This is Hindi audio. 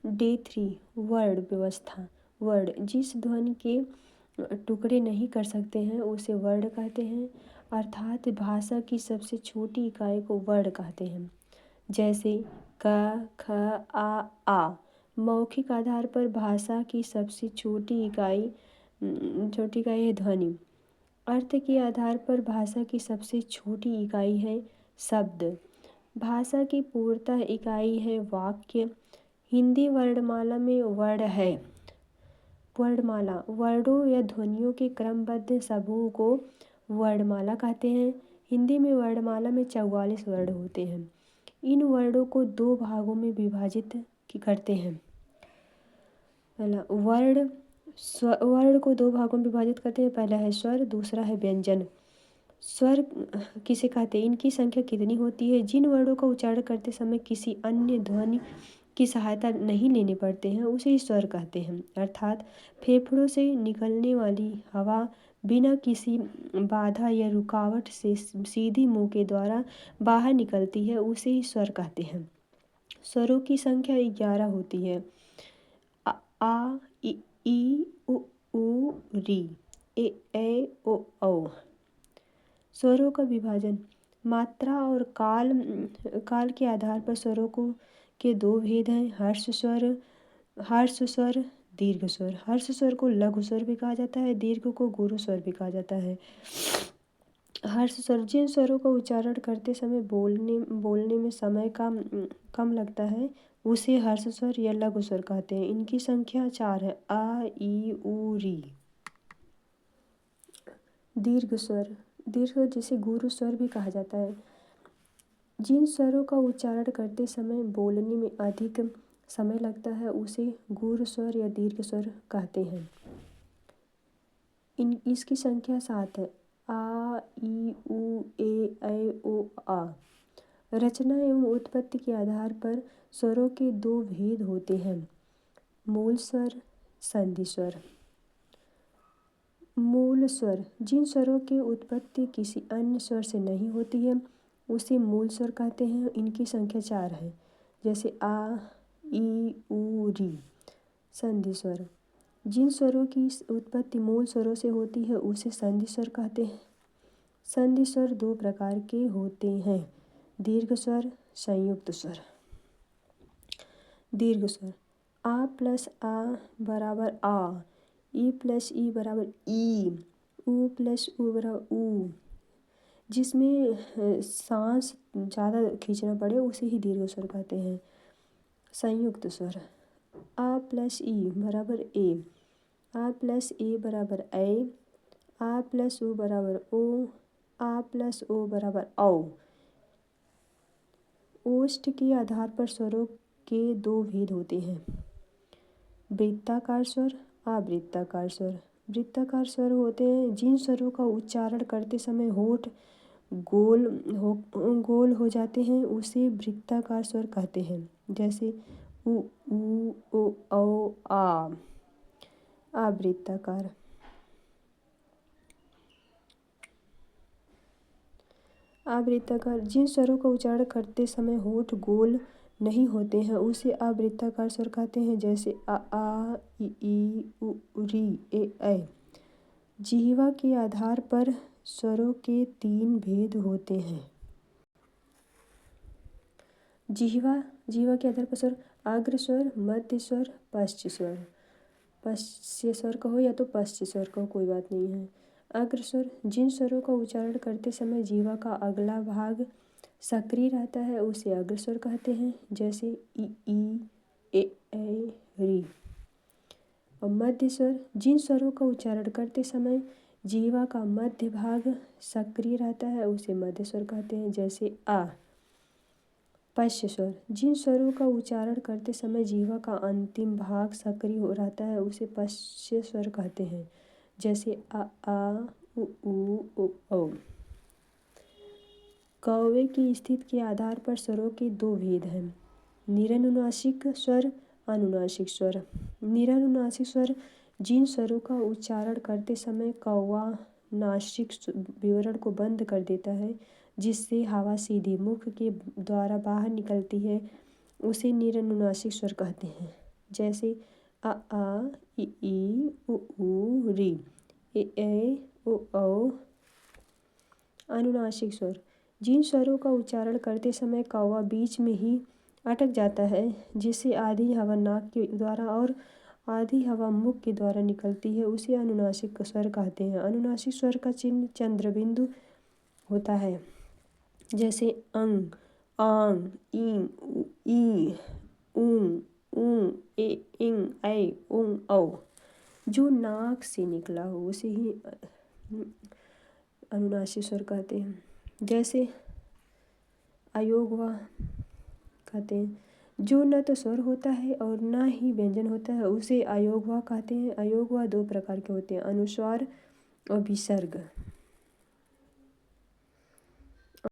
डे 3 वर्ण व्यवस्था। वर्ण जिस ध्वनि के टुकड़े नहीं कर सकते हैं उसे वर्ण कहते हैं, अर्थात भाषा की सबसे छोटी इकाई को वर्ण कहते हैं। जैसे क, ख, आ। मौखिक आधार पर भाषा की सबसे छोटी इकाई है ध्वनि। अर्थ के आधार पर भाषा की सबसे छोटी इकाई है शब्द। भाषा की पूर्णतः इकाई है वाक्य। हिंदी वर्णमाला में वर्ण है। वर्णमाला वर्णों या ध्वनियों के क्रमबद्ध समूह को वर्णमाला कहते हैं। हिंदी में वर्णमाला में 44 वर्ण होते हैं। इन वर्णों को 2 भागों में विभाजित करते हैं। पहला वर्ण को 2 भागों में विभाजित करते हैं। पहला है स्वर, दूसरा है व्यंजन। स्वर किसे कहते हैं? इनकी संख्या कितनी होती है? जिन वर्णों का उच्चारण करते समय किसी अन्य ध्वनि की सहायता नहीं लेने पड़ते हैं उसे ही स्वर कहते हैं। अर्थात फेफड़ों से निकलने वाली हवा बिना किसी बाधा या रुकावट से सीधी मुंह के द्वारा बाहर निकलती है, उसे ही स्वर कहते हैं। स्वरों की संख्या 11 होती है। आ, ई, उ, री, ए, ओ, औ। स्वरों का विभाजन मात्रा और काल के आधार पर स्वरों के 2 भेद हैं। हर्ष स्वर, दीर्घ स्वर। हर्ष स्वर को लघु स्वर भी कहा जाता है, दीर्घ को गुरु स्वर भी कहा जाता है। हर्ष स्वर जिन स्वरों का उच्चारण करते समय बोलने में समय कम लगता है उसे हर्ष स्वर या लघु स्वर कहते हैं। इनकी संख्या 4 है। आ, ई, उ, री। दीर्घ स्वर जिसे गुरु स्वर भी कहा जाता है। जिन स्वरों का उच्चारण करते समय बोलने में अधिक समय लगता है उसे गुरु स्वर या दीर्घ स्वर कहते हैं। इसकी संख्या 7 है। आ, ई, उ, ए, ऐ, ओ, आ। रचना एवं उत्पत्ति के आधार पर स्वरों के 2 भेद होते हैं, मूल स्वर, संधि स्वर। मूल स्वर जिन स्वरों की उत्पत्ति किसी अन्य स्वर से नहीं होती है उसे मूल स्वर कहते हैं। इनकी संख्या 4 है। जैसे आ, ई, उ, री। संधि स्वर जिन स्वरों की उत्पत्ति मूल स्वरों से होती है उसे संधि स्वर कहते हैं। संधि स्वर 2 प्रकार के होते हैं, दीर्घ स्वर, संयुक्त स्वर। दीर्घ स्वर आ प्लस आ बराबर आ, ई प्लस ई बराबर ई, उ प्लस उ बराबर उ। जिसमें सांस ज़्यादा खींचना पड़े उसे ही दीर्घ स्वर कहते हैं। संयुक्त स्वर आ प्लस ई बराबर ए, आ प्लस ए बराबर ऐ, आ प्लस ओ बराबर ओ, आ प्लस ओ बराबर औ। ओष्ठ के आधार पर स्वरों के 2 भेद होते हैं, वृत्ताकार स्वर, आवृत्ताकार स्वर। वृत्ताकार स्वर होते हैं जिन स्वरों का उच्चारण करते समय होंठ गोल हो जाते हैं उसे वृत्ताकार स्वर कहते हैं। जैसे उ, ओ, औ, आ। आवृत्ताकार जिन स्वरों का उच्चारण करते समय होंठ गोल नहीं होते हैं उसे आवृत्ताकार स्वर कहते हैं। जैसे आ, ई, उ, री, ए, ऐ। जिह्वा के आधार पर स्वरों के 3 भेद होते हैं। जिह्वा के आधार पर स्वर अग्र स्वर, मध्य स्वर, पश्च स्वर। पश्च स्वर कहो या तो पश्च स्वर कहो, कोई बात नहीं है। अग्र स्वर जिन स्वरों का उच्चारण करते समय जिह्वा का अगला भाग सक्रिय रहता है उसे अग्र स्वर कहते हैं। जैसे ई, ए, ऐ, री। और मध्य स्वर जिन स्वरों का उच्चारण करते समय जिह्वा का मध्य भाग सक्रिय रहता है उसे मध्य स्वर कहते हैं। जैसे आ। पश्च स्वर जिन स्वरों का उच्चारण करते समय जिह्वा का अंतिम भाग सक्रिय हो रहता है उसे पश्च स्वर कहते हैं। जैसे आ, उ, औ। कौवे की स्थिति के आधार पर स्वरों के 2 भेद हैं, निरनुनासिक स्वर, अनुनासिक स्वर। निरनुनासिक स्वर जिन स्वरों का उच्चारण करते समय कौवा नासिक विवरण को बंद कर देता है जिससे हवा सीधी मुख के द्वारा बाहर निकलती है उसे निरनुनासिक स्वर कहते हैं। जैसे अ आ इ ई उ ऊ री, ए ऐ ओ औ। अनुनासिक स्वर, जिन स्वरों का उच्चारण करते समय कौवा बीच में ही अटक जाता है, जिससे आधी हवा नाक के द्वारा और आधी हवा मुख के द्वारा निकलती है, उसे अनुनासिक स्वर कहते हैं। अनुनासिक स्वर का चिन्ह चंद्रबिंदु होता है, जैसे अंग, आंग, ईं, ई, ऊं, ऊं, ए, इंग, ऐ, उंग, औ। जो नाक से निकला हो उसे ही अनुनासिक स्वर कहते हैं। जैसे अयोगवा कहते हैं, जो न तो स्वर होता है और न ही व्यंजन होता है, उसे अयोगवा कहते हैं। अयोगवा दो प्रकार के होते हैं, अनुस्वार और विसर्ग।